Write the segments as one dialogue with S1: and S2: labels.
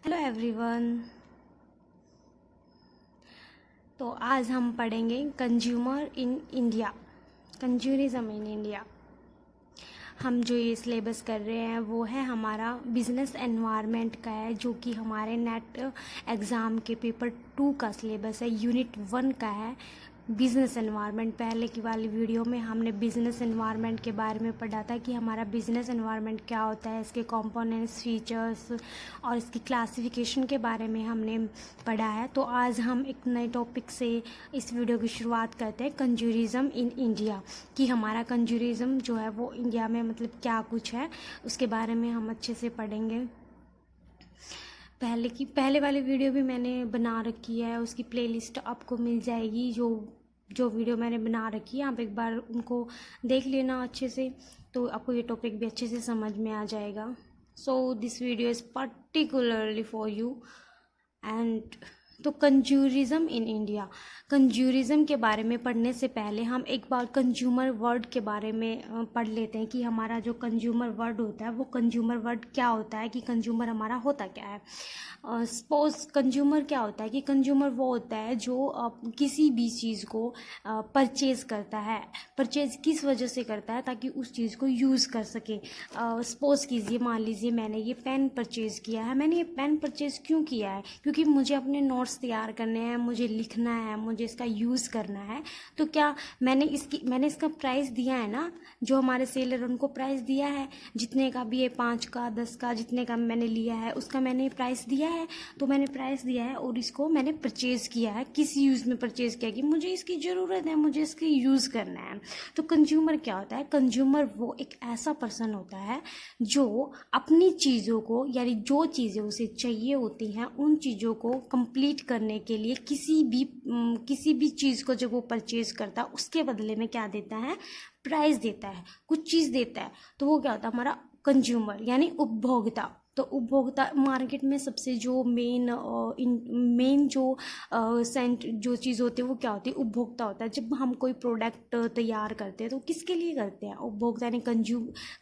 S1: Hello everyone. तो आज हम पढ़ेंगे consumer in India, consumerism in India. हम जो ये सिलेबस कर रहे हैं वो है हमारा बिजनेस एनवायरनमेंट का है, जो कि हमारे नेट एग्ज़ाम के पेपर 2 का सिलेबस है, यूनिट 1 का है बिज़नेस एनवायरनमेंट। पहले की वाली वीडियो में हमने बिज़नेस एनवायरनमेंट के बारे में पढ़ा था कि हमारा बिज़नेस एनवायरनमेंट क्या होता है, इसके कंपोनेंट्स, फीचर्स और इसकी क्लासिफिकेशन के बारे में हमने पढ़ा है। तो आज हम एक नए टॉपिक से इस वीडियो की शुरुआत करते हैं, कंज्यूमरिज्म इन इंडिया, कि हमारा कंज्यूमरिज्म जो है वो इंडिया में मतलब क्या कुछ है, उसके बारे में हम अच्छे से पढ़ेंगे। पहले वाली वीडियो भी मैंने बना रखी है, उसकी प्लेलिस्ट आपको मिल जाएगी। जो वीडियो मैंने बना रखी है आप एक बार उनको देख लेना अच्छे से, तो आपको ये टॉपिक भी अच्छे से समझ में आ जाएगा। So this video is particularly for you. And तो कंज्यूमरिज्म इन इंडिया, कंज्यूमरिज्म के बारे में पढ़ने से पहले हम एक बार कंज्यूमर वर्ड के बारे में पढ़ लेते हैं कि हमारा जो कंज्यूमर वर्ड होता है वो कंज्यूमर वर्ड क्या होता है, कि कंज्यूमर हमारा होता क्या है। सपोज कंज्यूमर क्या होता है, कि कंज्यूमर वो होता है जो किसी भी चीज़ को परचेज़ करता है। परचेज़ किस वजह से करता है, ताकि उस चीज़ को यूज़ कर सके। सपोज़ कीजिए, मान लीजिए मैंने ये पेन परचेज़ किया है। मैंने ये पेन परचेज़ क्यों किया है? क्योंकि मुझे अपने नोट्स तैयार करने हैं, मुझे लिखना है, मुझे इसका यूज़ करना है। तो क्या मैंने इसका प्राइस दिया है ना, जो हमारे सेलर उनको प्राइस दिया है, जितने का भी है, 5 का 10 का जितने का मैंने लिया है उसका मैंने प्राइस दिया है। तो मैंने प्राइस दिया है और इसको मैंने परचेज़ किया है, किस यूज़ में परचेज़ किया कि मुझे इसकी ज़रूरत है, मुझे इसकी यूज़ करना है। तो कंज्यूमर क्या होता है? कंज्यूमर वो एक ऐसा पर्सन होता है जो अपनी चीज़ों को, यानी जो चीज़ें उसे चाहिए होती हैं उन चीज़ों को कंप्लीट करने के लिए किसी भी चीज़ को जब वो परचेज़ करता है उसके बदले में क्या देता है? प्राइस देता है, कुछ चीज़ देता है। तो वो क्या होता है? हमारा कंज्यूमर यानी उपभोक्ता। तो उपभोक्ता मार्केट में सबसे जो मेन जो चीज़ होती है वो क्या होती है? उपभोक्ता होता है। जब हम कोई प्रोडक्ट तैयार करते हैं तो किसके लिए करते हैं? उपभोक्ता यानी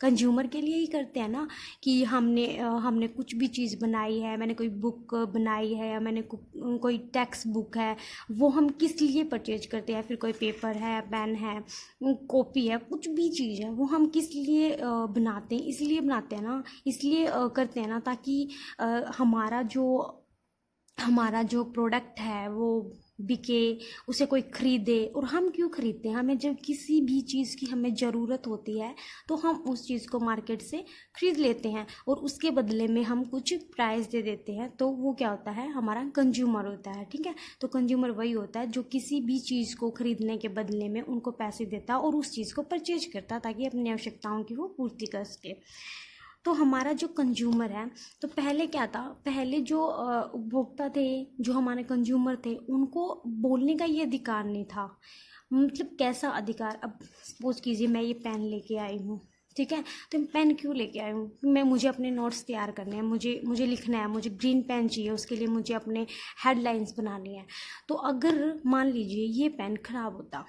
S1: कंज्यूमर के लिए ही करते हैं ना। कि हमने कुछ भी चीज़ बनाई है, मैंने कोई बुक बनाई है या मैंने कोई टेक्स्ट बुक है, वो हम किस लिए परचेज करते हैं? फिर कोई पेपर है, पेन है, कॉपी है, कुछ भी चीज़ है, वो हम किस लिए बनाते हैं? इसलिए बनाते हैं ना, इसलिए करते हैं ना, ताकि हमारा जो प्रोडक्ट है वो बिके, उसे कोई खरीदे। और हम क्यों खरीदते हैं? हमें जब किसी भी चीज़ की हमें ज़रूरत होती है तो हम उस चीज़ को मार्केट से खरीद लेते हैं और उसके बदले में हम कुछ प्राइस दे देते हैं। तो वो क्या होता है? हमारा कंज्यूमर होता है। ठीक है, तो कंज्यूमर वही होता है जो किसी भी चीज़ को खरीदने के बदले में उनको पैसे देता है और उस चीज़ को परचेज करता है ताकि अपनी आवश्यकताओं की वो पूर्ति कर सके। तो हमारा जो कंज्यूमर है, तो पहले क्या था? पहले जो उपभोक्ता थे, जो हमारे कंज्यूमर थे, उनको बोलने का ये अधिकार नहीं था। मतलब कैसा अधिकार? अब सपोज कीजिए मैं ये पेन लेके आई हूँ, ठीक है, तो मैं पेन क्यों लेके आई हूँ? मुझे अपने नोट्स तैयार करने हैं, मुझे लिखना है, मुझे ग्रीन पेन चाहिए, उसके लिए मुझे अपने हेडलाइंस बनानी है। तो अगर मान लीजिए ये पेन खराब होता,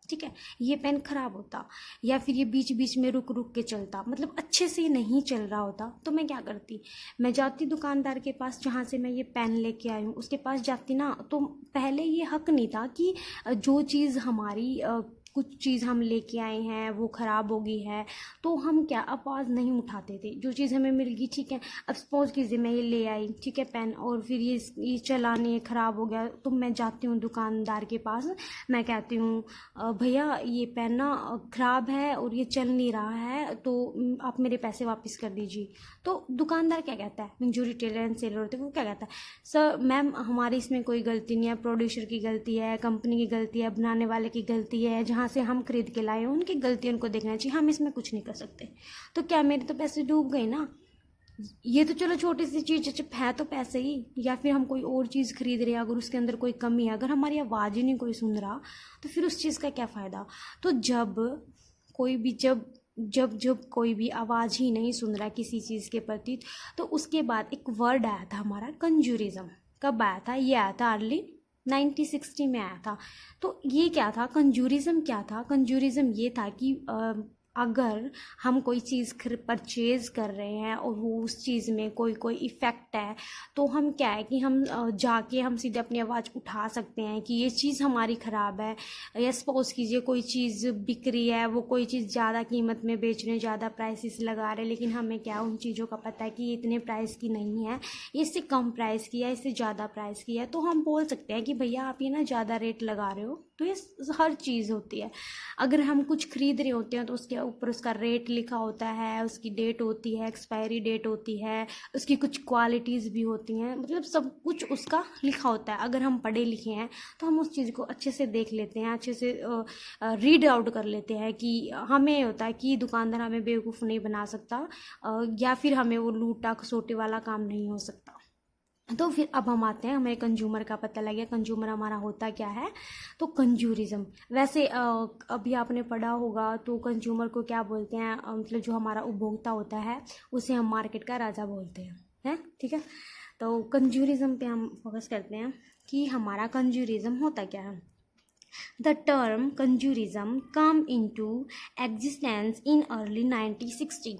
S1: ठीक है, ये पेन खराब होता, या फिर ये बीच बीच में रुक रुक के चलता, मतलब अच्छे से नहीं चल रहा होता, तो मैं क्या करती? मैं जाती दुकानदार के पास जहाँ से मैं ये पेन लेके आई हूँ, उसके पास जाती ना। तो पहले ये हक नहीं था कि जो चीज़ हमारी कुछ चीज़ हम लेके आए हैं वो ख़राब हो गई है तो हम क्या आवाज़ नहीं उठाते थे। जो चीज़ हमें मिल गई, ठीक है, अब सपोज कीजिए मैं ये ले आई, ठीक है, पेन, और फिर ये चला नहीं, ख़राब हो गया, तो मैं जाती हूँ दुकानदार के पास, मैं कहती हूँ भैया ये पेन ना ख़राब है और ये चल नहीं रहा है, तो आप मेरे पैसे वापस कर दीजिए। तो दुकानदार क्या कहता है? जो रिटेलर एंड सेलर होते हैं वो क्या कहता है? सर मैम हमारी इसमें कोई गलती नहीं है, प्रोड्यूसर की गलती है, कंपनी की गलती है, बनाने वाले की गलती है, जहाँ से हम खरीद के लाए हैं उनकी गलती उनको देखना चाहिए, हम इसमें कुछ नहीं कर सकते। तो क्या मेरे तो पैसे डूब गए ना? ये तो चलो छोटी सी चीज़ है तो पैसे ही, या फिर हम कोई और चीज़ खरीद रहे हैं, अगर उसके अंदर कोई कमी है, अगर हमारी आवाज़ ही नहीं कोई सुन रहा तो फिर उस चीज़ का क्या फ़ायदा? तो जब कोई भी आवाज़ ही नहीं सुन रहा किसी चीज़ के प्रति, तो उसके बाद एक वर्ड आया था हमारा कंज्यूमरिज्म। कब आया था? ये आया था अर्ली 1960 में आया था। तो ये क्या था? कंज्यूमरिज्म क्या था? कंज्यूमरिज्म ये था कि अगर हम कोई चीज़ परचेज़ कर रहे हैं और वो उस चीज़ में कोई इफ़ेक्ट है, तो हम क्या है कि हम जाके हम सीधे अपनी आवाज़ उठा सकते हैं कि ये चीज़ हमारी ख़राब है। या सपोज़ कीजिए कोई चीज़ बिक रही है, वो कोई चीज़ ज़्यादा कीमत में बेच रहे हैं, ज़्यादा प्राइसेस लगा रहे हैं, लेकिन हमें क्या उन चीज़ों का पता है कि ये इतने प्राइस की नहीं है, ये इससे कम प्राइस की है, इससे ज़्यादा प्राइस की है। तो हम बोल सकते हैं कि भैया आप ये ना ज़्यादा रेट लगा रहे हो। तो ये हर चीज़ होती है। अगर हम कुछ खरीद रहे होते हैं तो उसके ऊपर उसका रेट लिखा होता है, उसकी डेट होती है, एक्सपायरी डेट होती है, उसकी कुछ क्वालिटीज़ भी होती हैं, मतलब सब कुछ उसका लिखा होता है। अगर हम पढ़े लिखे हैं तो हम उस चीज़ को अच्छे से देख लेते हैं, अच्छे से रीड आउट कर लेते हैं कि हमें होता है कि दुकानदार हमें बेवकूफ़ नहीं बना सकता, या फिर हमें वो लूटा खसोटे वाला काम नहीं हो सकता। तो फिर अब हम आते हैं, हमें कंज्यूमर का पता लग गया कंज्यूमर हमारा होता क्या है। तो कंज्यूरिज्म, वैसे अभी आपने पढ़ा होगा तो कंज्यूमर को क्या बोलते हैं, मतलब जो हमारा उपभोक्ता होता है उसे हम मार्केट का राजा बोलते हैं, ठीक है। तो कंज्यूरिज्म पे हम फोकस करते हैं कि हमारा कंज्यूरिज्म होता क्या है। The term consumerism come into existence in early 1960।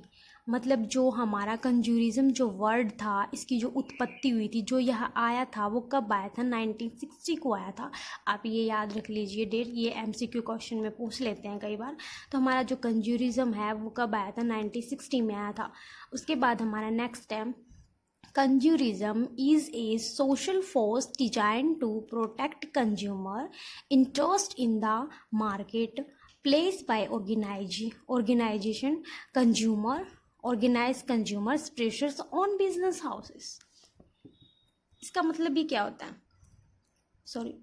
S1: मतलब जो हमारा कंज्यूरिज्म जो वर्ड था, इसकी जो उत्पत्ति हुई थी, जो यह आया था, वो कब आया था? 1960 को आया था। आप ये याद रख लीजिए डेट, ये MCQ क्वेश्चन में पूछ लेते हैं कई बार। तो हमारा जो कंज्यूरिज्म है वो कब आया था? 1960 में आया था। उसके बाद हमारा नेक्स्ट है, consumerism is a social force designed to protect consumer interest in the market place by organization organized consumers pressures on business houses। इसका मतलब भी क्या होता है? सॉरी,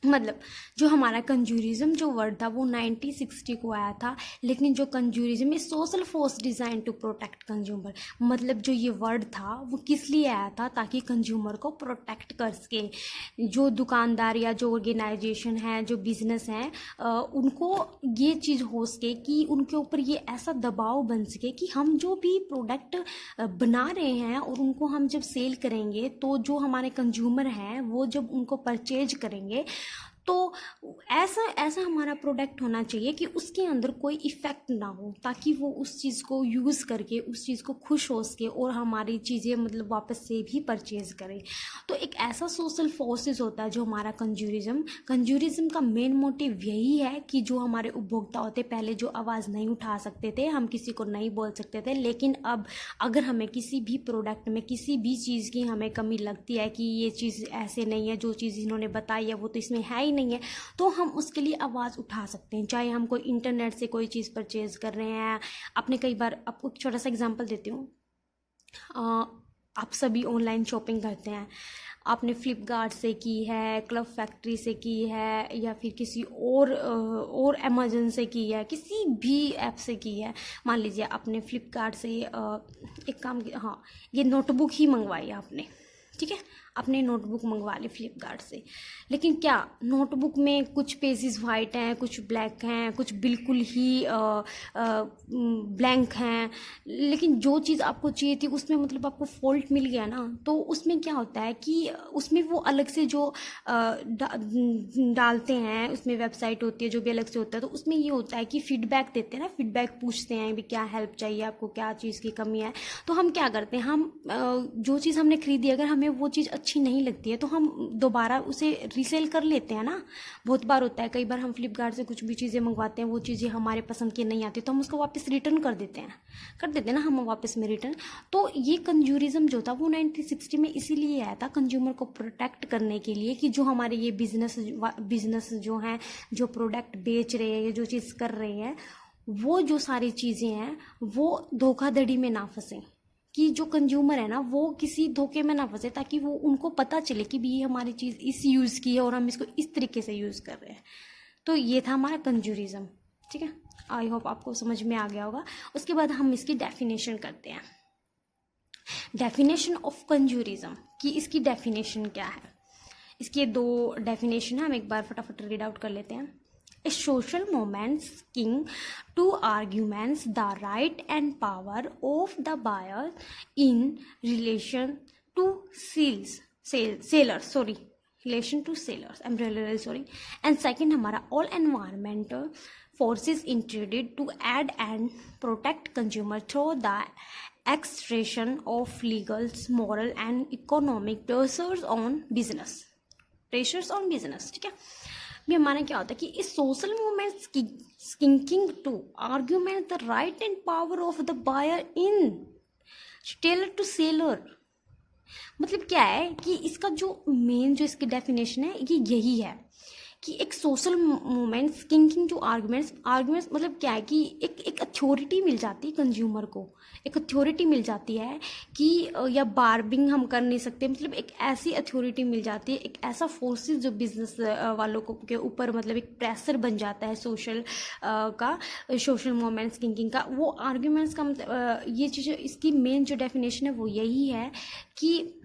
S1: मतलब जो हमारा कंज्यूरिज्म जो वर्ड था वो 1960 को आया था, लेकिन जो consumerism is social force design to protect consumer. मतलब जो ये वर्ड था वो किस लिए आया था? ताकि कंज्यूमर को प्रोटेक्ट कर सके। जो दुकानदार या जो ऑर्गेनाइजेशन है, जो बिजनेस हैं, उनको ये चीज़ हो सके कि उनके ऊपर ये ऐसा दबाव बन सके कि हम जो भी प्रोडक्ट बना रहे हैं और उनको हम जब सेल करेंगे तो जो हमारे कंज्यूमर हैं वो जब उनको परचेज करेंगे तो ऐसा हमारा प्रोडक्ट होना चाहिए कि उसके अंदर कोई इफ़ेक्ट ना हो, ताकि वो उस चीज़ को यूज़ करके उस चीज़ को खुश हो सके और हमारी चीज़ें मतलब वापस से भी परचेज़ करें। तो एक ऐसा सोशल फोर्सेस होता है जो हमारा कंज्यूरिज्म का मेन मोटिव यही है कि जो हमारे उपभोक्ता होते, पहले जो आवाज़ नहीं उठा सकते थे, हम किसी को नहीं बोल सकते थे, लेकिन अब अगर हमें किसी भी प्रोडक्ट में किसी भी चीज़ की हमें कमी लगती है कि ये चीज़ ऐसे नहीं है, जो चीज़ इन्होंने बताई है वो तो इसमें है नहीं है, तो हम उसके लिए आवाज़ उठा सकते हैं। चाहे हम कोई इंटरनेट से कोई चीज़ परचेज कर रहे हैं, आपने कई बार, आपको एक छोटा सा एग्जांपल देती हूँ, आप सभी ऑनलाइन शॉपिंग करते हैं, आपने फ्लिपकार्ट से की है, क्लब फैक्ट्री से की है, या फिर किसी और अमेज़न से की है, किसी भी ऐप से की है। मान लीजिए आपने फ्लिपकार्ट से एक काम किया, हाँ, ये नोटबुक ही मंगवाई आपने, ठीक है, आपने नोटबुक मंगवा ली फ्लिपकार्ट से, लेकिन क्या नोटबुक में कुछ पेजेस वाइट हैं, कुछ ब्लैक हैं, कुछ बिल्कुल ही ब्लैंक हैं, लेकिन जो चीज़ आपको चाहिए थी उसमें मतलब आपको फॉल्ट मिल गया ना, तो उसमें क्या होता है कि उसमें वो अलग से जो डालते हैं, उसमें वेबसाइट होती है जो भी अलग से होता है, तो उसमें ये होता है कि फीडबैक देते हैं ना, फीडबैक पूछते हैं भी क्या हेल्प चाहिए आपको, क्या चीज़ की कमी है। तो हम क्या करते हैं, हम जो चीज़ हमने खरीदी अगर हमें वो चीज़ अच्छी नहीं लगती है तो हम दोबारा उसे रीसेल कर लेते हैं ना। बहुत बार होता है, कई बार हम फ्लिपकार्ट से कुछ भी चीज़ें मंगवाते हैं, वो चीज़ें हमारे पसंद की नहीं आती तो हम उसको वापस रिटर्न कर देते हैं ना हम वापस में रिटर्न। तो ये कंज्यूरिज्म जो था वो 1960 में इसीलिए आया था, कंज्यूमर को प्रोटेक्ट करने के लिए, कि जो हमारे ये बिजनेस जो हैं, जो प्रोडक्ट बेच रहे हैं, जो चीज़ कर रहे हैं, वो जो सारी चीज़ें हैं वो धोखाधड़ी में ना फंसें, कि जो कंज्यूमर है ना वो किसी धोखे में ना फंसे, ताकि वो उनको पता चले कि भी ये हमारी चीज़ इस यूज़ की है और हम इसको इस तरीके से यूज़ कर रहे हैं। तो ये था हमारा कंज्यूरिज्म, ठीक है। आई होप आपको समझ में आ गया होगा। उसके बाद हम इसकी डेफिनेशन करते हैं, डेफिनेशन ऑफ कंज्यूरिज्म, कि इसकी डेफिनेशन क्या है। इसके 2 डेफिनेशन है, हम एक बार फटाफट रीड आउट कर लेते हैं। A social movement seeking to arguments the right and power of the buyer in relation to sellers. I'm really sorry. And second हमारा all environmental forces introduced to aid and protect consumer through the expression of legal, moral and economic pressures on business. ठीक है। भी हमारा क्या होता है कि इस सोशल मूवमेंट्स की seeking to argument the right and power of the buyer in tailor to seller. मतलब क्या है कि इसका जो मेन जो इसकी डेफिनेशन है ये यही है कि एक सोशल मूवमेंट स्किंकिंग टू आर्ग्यूमेंट्स मतलब क्या है कि एक अथॉरिटी मिल जाती है कंज्यूमर को, एक अथॉरिटी मिल जाती है कि या बार्बिंग हम कर नहीं सकते, मतलब एक ऐसी अथॉरिटी मिल जाती है, एक ऐसा फोर्सेस जो बिजनेस वालों को के ऊपर मतलब एक प्रेशर बन जाता है सोशल मूवमेंट स्किंकिंग का। वो आर्ग्यूमेंट्स का मतलब ये चीज़ इसकी मेन जो डेफिनेशन है वो यही है कि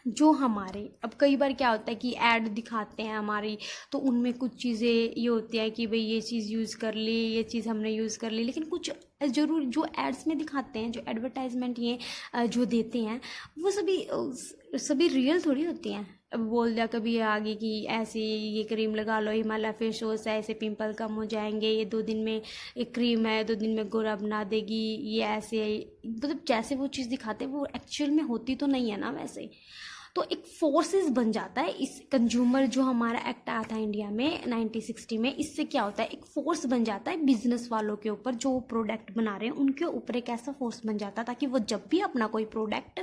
S1: जो हमारे अब कई बार क्या होता है कि ऐड दिखाते हैं हमारी, तो उनमें कुछ चीज़ें ये होती हैं कि भाई ये चीज़ यूज़ कर ली, ये चीज़ हमने यूज़ कर ली, लेकिन कुछ ज़रूर जो एड्स में दिखाते हैं, जो एडवर्टाइजमेंट ये जो देते हैं वो सभी रियल थोड़ी होती हैं। अब बोल दिया कभी आगे कि ऐसे ये क्रीम लगा लो, हिमालय फेस वॉश है, ऐसे पिंपल कम हो जाएंगे, ये 2 दिन में एक क्रीम है 2 दिन में गोरा बना देगी, ये ऐसे मतलब जैसे वो चीज़ दिखाते हैं वो एक्चुअल में होती तो नहीं है ना वैसे। तो एक फोर्सेस बन जाता है इस कंज्यूमर जो हमारा एक्ट आया था इंडिया में 1960 में, इससे क्या होता है एक फोर्स बन जाता है बिजनेस वालों के ऊपर, जो प्रोडक्ट बना रहे हैं उनके ऊपर एक ऐसा फोर्स बन जाता है ताकि वो जब भी अपना कोई प्रोडक्ट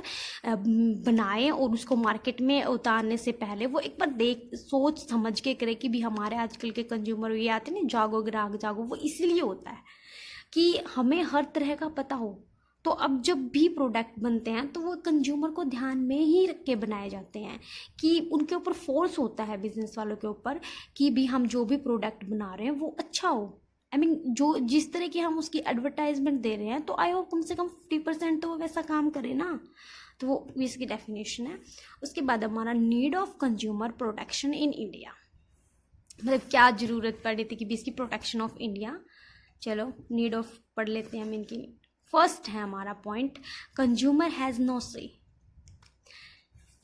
S1: बनाए और उसको मार्केट में उतारने से पहले वो एक बार सोच समझ के करे कि भी हमारे आजकल के कंज्यूमर ये आते हैं ना जागो ग्राहक जागो, वो इसलिए होता है कि हमें हर तरह का पता हो। तो अब जब भी प्रोडक्ट बनते हैं तो वो कंज्यूमर को ध्यान में ही रख के बनाए जाते हैं कि उनके ऊपर फोर्स होता है बिजनेस वालों के ऊपर कि भी हम जो भी प्रोडक्ट बना रहे हैं वो अच्छा हो। आई मीन जो जिस तरह की हम उसकी एडवर्टाइजमेंट दे रहे हैं तो आई होप कम से कम 50% तो वो वैसा काम करे ना। तो वो इसकी डेफिनेशन है। उसके बाद हमारा need of consumer protection in India, मतलब क्या ज़रूरत पड़ी थी कि भी इसकी प्रोटेक्शन ऑफ इंडिया। चलो नीड ऑफ पढ़ लेते हैं हम इनकी। फर्स्ट है हमारा पॉइंट, कंज्यूमर हैज़ नो से।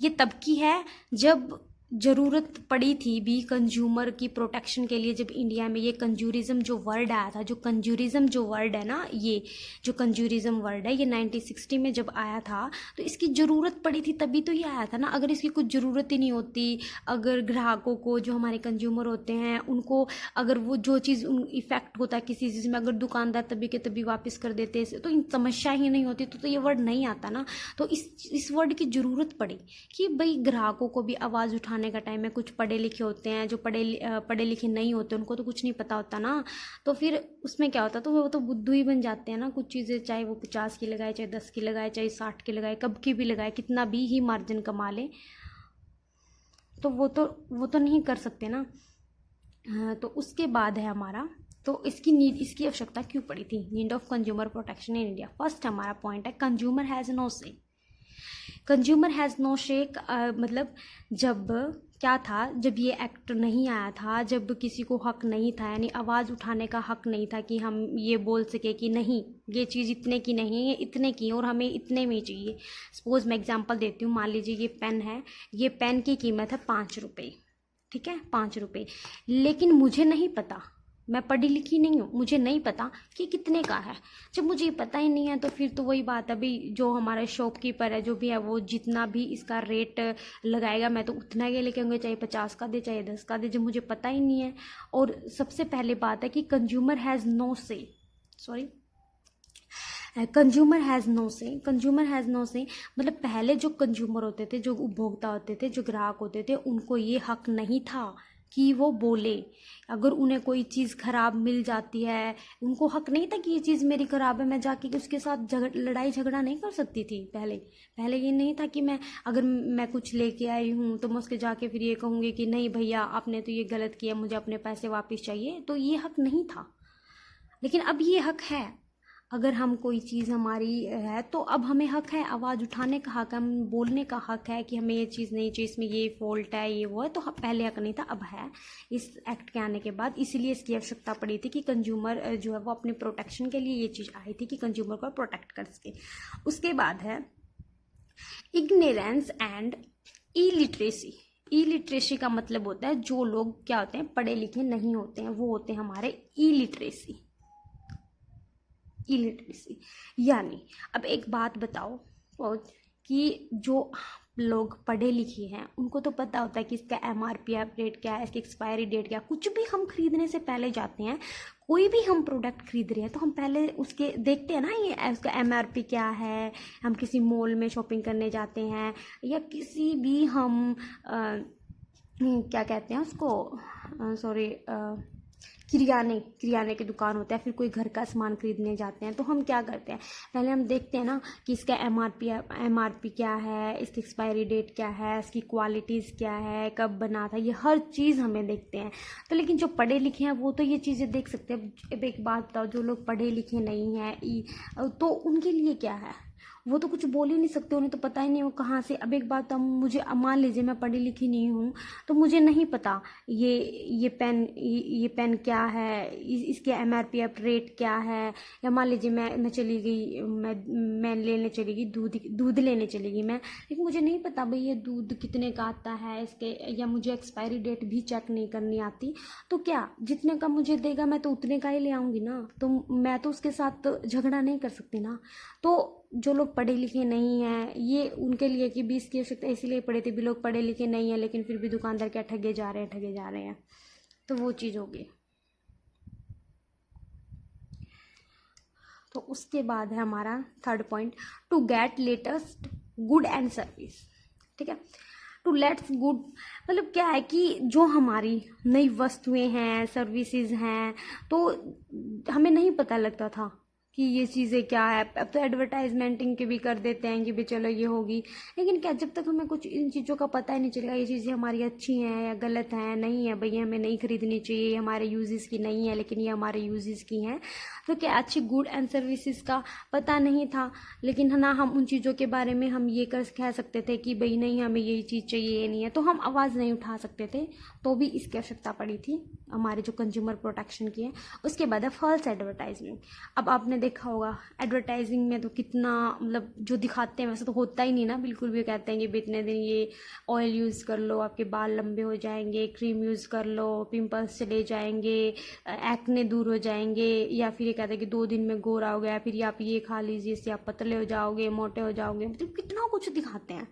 S1: ये तब की है जब ज़रूरत पड़ी थी भी कंज्यूमर की प्रोटेक्शन के लिए, जब इंडिया में ये कंज्यूरिज्म जो वर्ड आया था, जो कंज्यूरिज्म जो वर्ड है ना, ये जो कंज्यूरिज्म वर्ड है ये 1960 में जब आया था तो इसकी ज़रूरत पड़ी थी तभी तो ये आया था ना। अगर इसकी कुछ ज़रूरत ही नहीं होती, अगर ग्राहकों को जो हमारे कंज्यूमर होते हैं उनको अगर वो जो चीज़ इफेक्ट होता है किसी चीज़ में, अगर दुकानदार तभी के तभी वापस कर देते तो इन समस्या ही नहीं होती तो ये वर्ड नहीं आता ना। तो इस वर्ड की ज़रूरत पड़ी कि भाई ग्राहकों को भी आवाज़ उठाने का टाइम में, कुछ पढ़े लिखे होते हैं, जो पढ़े लिखे नहीं होते उनको तो कुछ नहीं पता होता ना, तो फिर उसमें क्या होता तो वो तो बुद्धू ही बन जाते हैं ना। कुछ चीज़ें चाहे वो 50 की लगाए, चाहे 10 की लगाए, चाहे 60 की लगाए, कब की भी लगाए, कितना भी ही मार्जिन कमा ले, तो वो तो नहीं कर सकते ना। तो उसके बाद है हमारा, तो इसकी आवश्यकता क्यों पड़ी थी, need of consumer protection in India. First हमारा पॉइंट है कंज्यूमर हैज़ नो से। कंज्यूमर हैज़ नो से मतलब जब क्या था, जब ये एक्ट नहीं आया था, जब किसी को हक नहीं था, यानी आवाज़ उठाने का हक नहीं था कि हम ये बोल सके कि नहीं ये चीज़ इतने की नहीं है, इतने की और हमें इतने में चाहिए। सपोज़ मैं एग्जांपल देती हूँ, मान लीजिए ये पेन है, ये पेन की कीमत है 5 रुपये, ठीक है 5 रुपये, लेकिन मुझे नहीं पता, मैं पढ़ी लिखी नहीं हूँ, मुझे नहीं पता कि कितने का है। जब मुझे पता ही नहीं है तो फिर तो वही बात है भाई, जो हमारा शॉपकीपर है जो भी है वो जितना भी इसका रेट लगाएगा मैं तो उतना ही लेके आऊँगा, चाहे 50 का दे चाहे 10 का दे, जब मुझे पता ही नहीं है। और सबसे पहले बात है कि कंज्यूमर हैज़ नो से, कंज्यूमर हैज़ नो से मतलब पहले जो कंज्यूमर होते थे, जो उपभोक्ता होते थे, जो ग्राहक होते थे, उनको ये हक नहीं था कि वो बोले। अगर उन्हें कोई चीज़ ख़राब मिल जाती है, उनको हक नहीं था कि ये चीज़ मेरी ख़राब है, मैं जाके उसके साथ लड़ाई झगड़ा नहीं कर सकती थी। पहले ये नहीं था कि मैं अगर मैं कुछ लेके आई हूँ तो मैं उसके जाके फिर ये कहूँगी कि नहीं भैया आपने तो ये गलत किया, मुझे अपने पैसे वापस चाहिए। तो ये हक नहीं था, लेकिन अब ये हक है। अगर हम कोई चीज़ हमारी है तो अब हमें हक है, आवाज़ उठाने का हक, हम बोलने का हक है कि हमें ये चीज़ नहीं चाहिए, इसमें ये फॉल्ट है, ये वो है। तो पहले हक नहीं था, अब है इस एक्ट के आने के बाद। इसीलिए इसकी आवश्यकता पड़ी थी कि कंज्यूमर जो है वो अपने प्रोटेक्शन के लिए ये चीज़ आई थी कि कंज्यूमर को प्रोटेक्ट कर सके। उसके बाद है इग्नोरेंस एंड इलिटरेसी। इलिटरेसी का मतलब होता है जो लोग क्या होते हैं, पढ़े लिखे नहीं होते हैं, वो होते हैं हमारे इलिटरेसी। इलिटरेसी यानी अब एक बात बताओ कि जो लोग पढ़े लिखे हैं उनको तो पता होता है कि इसका MRP रेट क्या है, इसकी एक्सपायरी डेट क्या है। कुछ भी हम खरीदने से पहले जाते हैं, कोई भी हम प्रोडक्ट खरीद रहे हैं तो हम पहले उसके देखते हैं ना, ये उसका MRP क्या है। हम किसी मॉल में शॉपिंग करने जाते हैं या किसी भी हम क्या कहते हैं उसको, सॉरी, किराने की दुकान होता है, फिर कोई घर का सामान खरीदने जाते हैं तो हम क्या करते हैं, पहले हम देखते हैं ना कि इसका MRP क्या है, इसकी एक्सपायरी डेट क्या है, इसकी क्वालिटीज़ क्या है, कब बना था, ये हर चीज़ हमें देखते हैं। तो लेकिन जो पढ़े लिखे हैं वो तो ये चीज़ें देख सकते हैं। अब एक बात बताओ, जो लोग पढ़े लिखे नहीं हैं तो उनके लिए क्या है, वो तो कुछ बोल ही नहीं सकते, उन्हें तो पता ही नहीं वो कहाँ से। अब एक बात, मुझे मान लीजिए मैं पढ़ी लिखी नहीं हूँ तो मुझे नहीं पता ये पेन क्या है, इसके MRP रेट क्या है। या मान लीजिए मैं चली गई, मैं लेने चली गई दूध लेने चली गई मैं, लेकिन मुझे नहीं पता भाई ये दूध कितने का आता है इसके, या मुझे एक्सपायरी डेट भी चेक नहीं करनी आती। तो क्या जितने का मुझे देगा मैं तो उतने का ही ले आऊँगी ना, तो मैं तो उसके साथ झगड़ा नहीं कर सकती ना। तो जो लोग पढ़े लिखे नहीं हैं, ये उनके लिए कि 20 की आवश्यकता इसलिए पढ़े थे भी लोग पढ़े लिखे नहीं हैं लेकिन फिर भी दुकानदार क्या ठगे जा रहे हैं। तो वो चीज़ होगी। तो उसके बाद है हमारा third point, to get latest good and service. ठीक है, टू लेट्स गुड मतलब क्या है कि जो हमारी नई वस्तुएं हैं, सर्विसेज हैं, तो हमें नहीं पता लगता था कि ये चीज़ें क्या है। अब तो एडवर्टाइजमेंटिंग के भी कर देते हैं कि भाई चलो ये होगी, लेकिन क्या जब तक हमें कुछ इन चीज़ों का पता ही नहीं चलेगा ये चीज़ें हमारी अच्छी हैं या गलत हैं, नहीं है भैया हमें नहीं खरीदनी चाहिए, हमारे यूजेस की नहीं है लेकिन ये हमारे यूजेस की हैं, तो क्या अच्छी गुड एंड सर्विसेज का पता नहीं था। लेकिन ना हम उन चीज़ों के बारे में हम ये कह सकते थे कि भाई नहीं हमें यही चीज़ चाहिए, ये नहीं है, तो हम आवाज़ नहीं उठा सकते थे, तो भी इसकी आवश्यकता पड़ी थी हमारे जो कंज्यूमर प्रोटेक्शन की है। उसके बाद है फॉल्स एडवर्टाइजमेंट। अब आपने देखा होगा एडवर्टाइजिंग में तो कितना मतलब जो दिखाते हैं वैसे तो होता ही नहीं ना, बिल्कुल भी। कहते हैं कि इतने दिन ये ऑयल यूज़ कर लो आपके बाल लंबे हो जाएंगे, क्रीम यूज़ कर लो पिंपल्स चले जाएंगे, एक्ने दूर हो जाएंगे, या फिर ये कहते हैं कि 2 दिन में गोरा हो गया, फिर आप ये खा लीजिए इससे आप पतले हो जाओगे, मोटे हो जाओगे, मतलब कितना कुछ दिखाते हैं,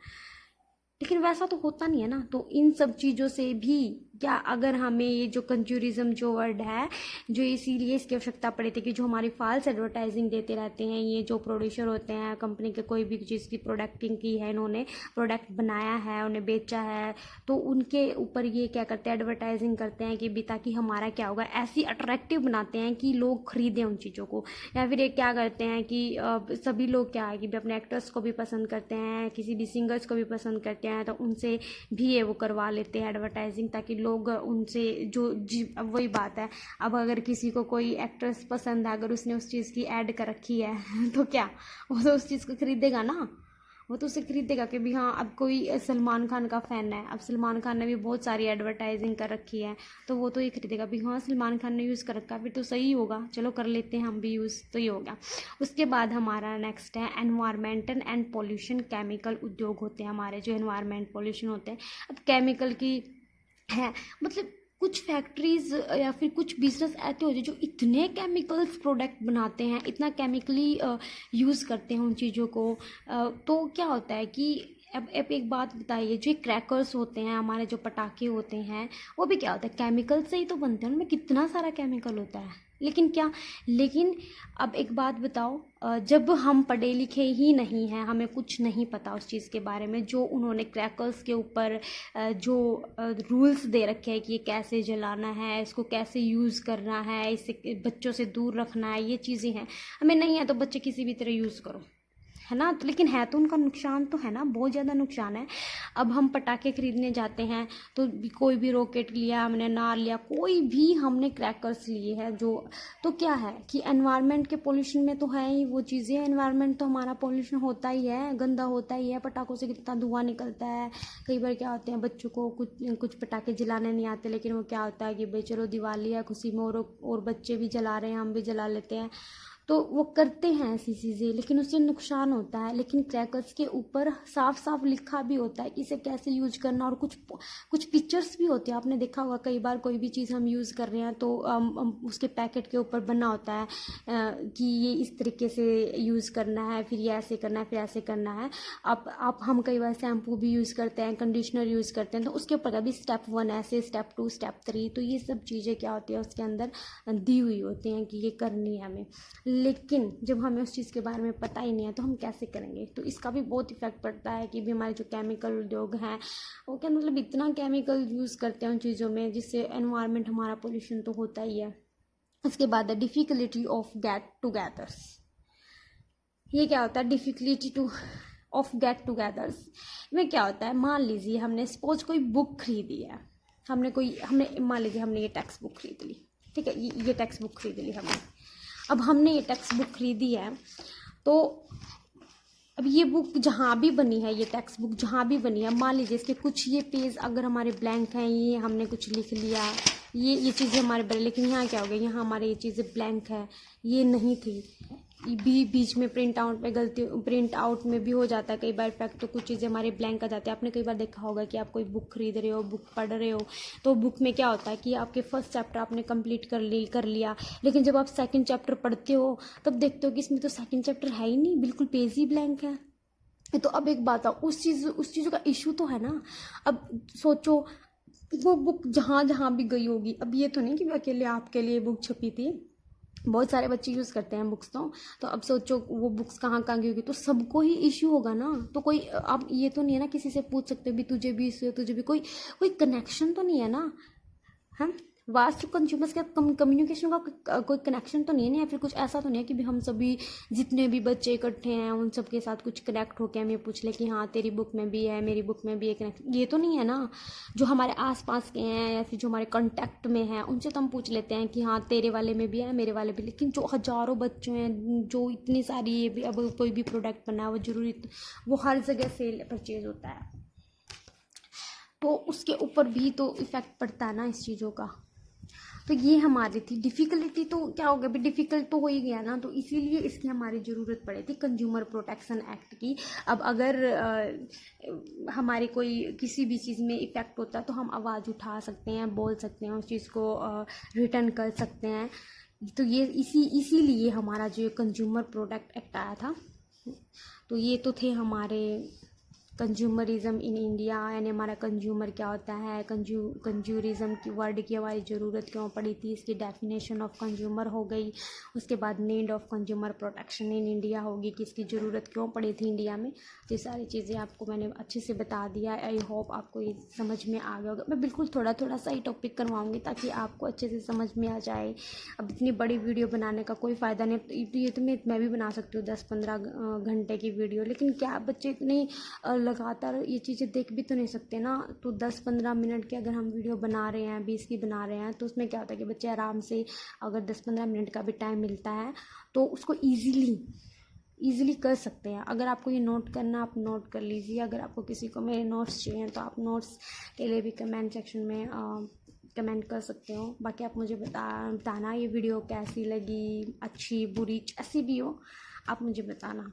S1: लेकिन वैसा तो होता नहीं है ना। तो इन सब चीज़ों से भी क्या, अगर हमें ये जो कंज्यूरिज्म जो वर्ड है, जो इसीलिए इसकी आवश्यकता पड़ी थी कि जो हमारी फॉल्स एडवर्टाइजिंग देते रहते हैं ये जो प्रोड्यूसर होते हैं कंपनी के, कोई भी चीज़ की प्रोडक्टिंग की है, इन्होंने प्रोडक्ट बनाया है, उन्हें बेचा है, तो उनके ऊपर ये क्या करते हैं एडवर्टाइजिंग करते हैं कि भी ताकि हमारा क्या होगा, ऐसी अट्रैक्टिव बनाते हैं कि लोग खरीदें उन चीज़ों को। या फिर ये क्या करते हैं कि सभी लोग क्या है कि अपने एक्टर्स को भी पसंद करते हैं, किसी भी सिंगर्स को भी पसंद करते हैं, तो उनसे भी ये वो करवा लेते हैं एडवर्टाइजिंग, ताकि लोग उनसे अब वही बात है, अब अगर किसी को कोई एक्ट्रेस पसंद है, अगर उसने उस चीज़ की ऐड कर रखी है तो क्या वो तो उस चीज़ को खरीदेगा ना, वो तो उसे खरीदेगा कि भी हाँ अब कोई सलमान खान का फ़ैन है, अब सलमान खान ने भी बहुत सारी एडवर्टाइजिंग कर रखी है, तो वो तो ये खरीदेगा भी हाँ सलमान खान ने यूज़ कर रखा है, फिर तो सही होगा, चलो कर लेते हैं हम भी यूज़, तो ये हो गया। उसके बाद हमारा नेक्स्ट है एनवायरमेंटल एंड पॉल्यूशन। केमिकल उद्योग होते हैं हमारे, जो एनवायरमेंट पॉल्यूशन होते हैं। अब केमिकल की है मतलब कुछ फैक्ट्रीज या फिर कुछ बिजनेस ऐसे होते हैं जो इतने केमिकल्स प्रोडक्ट बनाते हैं, इतना केमिकली यूज़ करते हैं उन चीज़ों को, तो क्या होता है कि अब एक बात बताइए, जो क्रैकर्स होते हैं हमारे, जो पटाखे होते हैं, वो भी क्या होता है केमिकल से ही तो बनते हैं, उनमें कितना सारा केमिकल होता है। लेकिन अब एक बात बताओ, जब हम पढ़े लिखे ही नहीं हैं, हमें कुछ नहीं पता उस चीज़ के बारे में, जो उन्होंने क्रैकर्स के ऊपर जो रूल्स दे रखे हैं कि ये कैसे जलाना है, इसको कैसे यूज़ करना है, इसे बच्चों से दूर रखना है, ये चीज़ें हैं, हमें नहीं है तो बच्चे किसी भी तरह यूज़ करो, है ना। तो लेकिन है तो उनका नुकसान तो है ना, बहुत ज़्यादा नुकसान है। अब हम पटाखे खरीदने जाते हैं तो कोई भी रॉकेट लिया हमने, नार लिया, कोई भी हमने क्रैकर्स लिए हैं जो, तो क्या है कि एनवायरनमेंट के पोल्यूशन में तो है ही वो चीज़ें, एनवायरनमेंट तो हमारा पोल्यूशन होता ही है, गंदा होता ही है, पटाखों से कितना धुआं निकलता है। कई बार क्या होते हैं बच्चों को कुछ पटाखे जलाने नहीं आते, लेकिन वो क्या होता है कि भाई चलो दिवाली है, खुशी में और बच्चे भी जला रहे हैं, हम भी जला लेते हैं, तो वो करते हैं ऐसी चीज़ें, लेकिन उससे नुकसान होता है। लेकिन क्रैकर्स के ऊपर साफ साफ लिखा भी होता है कि इसे कैसे यूज करना, और कुछ पिक्चर्स भी होती है। आपने देखा होगा कई बार कोई भी चीज़ हम यूज़ कर रहे हैं तो उसके पैकेट के ऊपर बना होता है कि ये इस तरीके से यूज़ करना है, फिर ये ऐसे करना है, फिर ऐसे करना है। आप हम कई बार शैम्पू भी यूज़ करते हैं, कंडीशनर यूज़ करते हैं, तो उसके ऊपर अभी स्टेप 1 ऐसे, स्टेप 2, स्टेप 3, तो ये सब चीज़ें क्या होती है उसके अंदर दी हुई होती हैं कि ये करनी है हमें। लेकिन जब हमें उस चीज़ के बारे में पता ही नहीं है तो हम कैसे करेंगे। तो इसका भी बहुत इफेक्ट पड़ता है कि भी हमारे जो केमिकल उद्योग हैं वो क्या मतलब इतना केमिकल यूज़ करते हैं उन चीज़ों में, जिससे एनवायरनमेंट हमारा पोल्यूशन तो होता ही है। उसके बाद है डिफ़िकल्टी ऑफ गेट टुगेदर्स। ये क्या होता है डिफ़िकल्टी ऑफ गेट टुगेदर्स में क्या होता है, मान लीजिए हमने सपोज कोई बुक खरीदी है, हमने मान लीजिए हमने ये टेक्स्ट बुक खरीद ली, ठीक है, ये टेक्स्ट बुक खरीद ली हमने। अब हमने ये टेक्स्ट बुक खरीदी है, तो अब ये बुक जहाँ भी बनी है, ये टेक्स्ट बुक जहाँ भी बनी है, मान लीजिए इसके कुछ ये पेज अगर हमारे ब्लैंक हैं, ये हमने कुछ लिख लिया, ये चीज़ें हमारे बड़े, लेकिन यहाँ क्या हो गया, यहाँ हमारे ये चीज़ें ब्लैंक है, ये नहीं थी, बीच में प्रिंट आउट में भी हो जाता है कई बार इफेक्ट। तो कुछ चीज़ें हमारे ब्लैंक आ जाती है। आपने कई बार देखा होगा कि आप कोई बुक खरीद रहे हो, बुक पढ़ रहे हो, तो बुक में क्या होता है कि आपके फर्स्ट चैप्टर आपने कंप्लीट कर लिया, लेकिन जब आप सेकंड चैप्टर पढ़ते हो तब देखते हो कि इसमें तो सेकंड चैप्टर है ही नहीं, बिल्कुल पेज ही ब्लैंक है। तो अब एक बात है, उस चीज़ का इशू तो है ना। अब सोचो वो बुक जहाँ भी गई होगी, अब ये तो नहीं कि अकेले आपके लिए बुक छपी थी, बहुत सारे बच्चे यूज़ करते हैं बुक्स। तो अब सोचो वो बुक्स कहाँ गई होगी, तो सबको ही इश्यू होगा ना। तो कोई अब ये तो नहीं है ना किसी से पूछ सकते भी तुझे भी इश्यू है, तुझे भी, कोई कनेक्शन तो नहीं है ना। हाँ, वास्ट कंज्यूमर्स के कम्युनिकेशन का कोई कनेक्शन तो नहीं है, या फिर कुछ ऐसा तो नहीं है कि भी हम सभी जितने भी बच्चे इकट्ठे हैं उन सब के साथ कुछ कनेक्ट होकर हमें पूछ ले कि हाँ तेरी बुक में भी है, मेरी बुक में भी है कनेक्शन। ये तो नहीं है ना। जो हमारे आसपास के हैं या फिर जो हमारे कॉन्टैक्ट में हैं उनसे तो हम पूछ लेते हैं कि हाँ तेरे वाले में भी है, मेरे वाले भी। लेकिन जो हज़ारों बच्चे हैं, जो इतनी सारी अब कोई भी प्रोडक्ट बना है वो हर जगह सेल परचेज होता है, तो उसके ऊपर भी तो इफ़ेक्ट पड़ता है ना इस चीज़ों का। तो ये हमारी थी डिफ़िकल्टी। तो क्या हो गया, भी डिफ़िकल्ट तो हो ही गया ना, तो इसीलिए इसकी हमारी ज़रूरत पड़ी थी कंज्यूमर प्रोटेक्शन एक्ट की। अब अगर हमारे कोई किसी भी चीज़ में इफ़ेक्ट होता है तो हम आवाज़ उठा सकते हैं, बोल सकते हैं, उस चीज़ को रिटर्न कर सकते हैं। तो ये इसीलिए हमारा जो कंज्यूमर प्रोडक्ट एक्ट आया था। तो ये तो थे हमारे कंज्यूमरिज्म इन इंडिया, यानी हमारा कंज्यूमर क्या होता है, कंज्यूमरिज्म की वर्ड की हमारी ज़रूरत क्यों पड़ी थी, इसकी डेफिनेशन ऑफ कंज्यूमर हो गई। उसके बाद need of consumer protection in India होगी कि इसकी ज़रूरत क्यों पड़ी थी इंडिया में। तो ये सारी चीज़ें आपको मैंने अच्छे से बता दिया। आई होप आपको ये समझ में आ गया होगा। मैं बिल्कुल थोड़ा थोड़ा सा ही टॉपिक करवाऊँगी ताकि आपको अच्छे से समझ में आ जाए। अब इतनी बड़ी वीडियो बनाने का कोई फ़ायदा नहीं। ये तो मैं भी बना सकती हूँ 10-15 घंटे की वीडियो, लेकिन क्या बच्चे इतनी लगातार ये चीज़ें देख भी तो नहीं सकते ना। तो 10-15 मिनट की अगर हम वीडियो बना रहे हैं, 20 की बना रहे हैं, तो उसमें क्या होता है कि बच्चे आराम से अगर 10-15 मिनट का भी टाइम मिलता है तो उसको ईज़िली कर सकते हैं। अगर आपको ये नोट करना, आप नोट कर लीजिए। अगर आपको किसी को मेरे नोट्स चाहिए तो आप नोट्स के लिए भी कमेंट सेक्शन में कमेंट कर सकते हो। बाकी आप मुझे बताना ये वीडियो कैसी लगी, अच्छी बुरी जैसी भी हो आप मुझे बताना।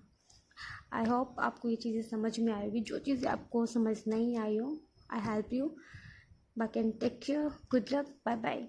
S1: आई होप आपको ये चीज़ें समझ में आएगी। जो चीज़ें आपको समझ नहीं आई हो, आई हेल्प यू। बाकी take care, good luck, bye bye.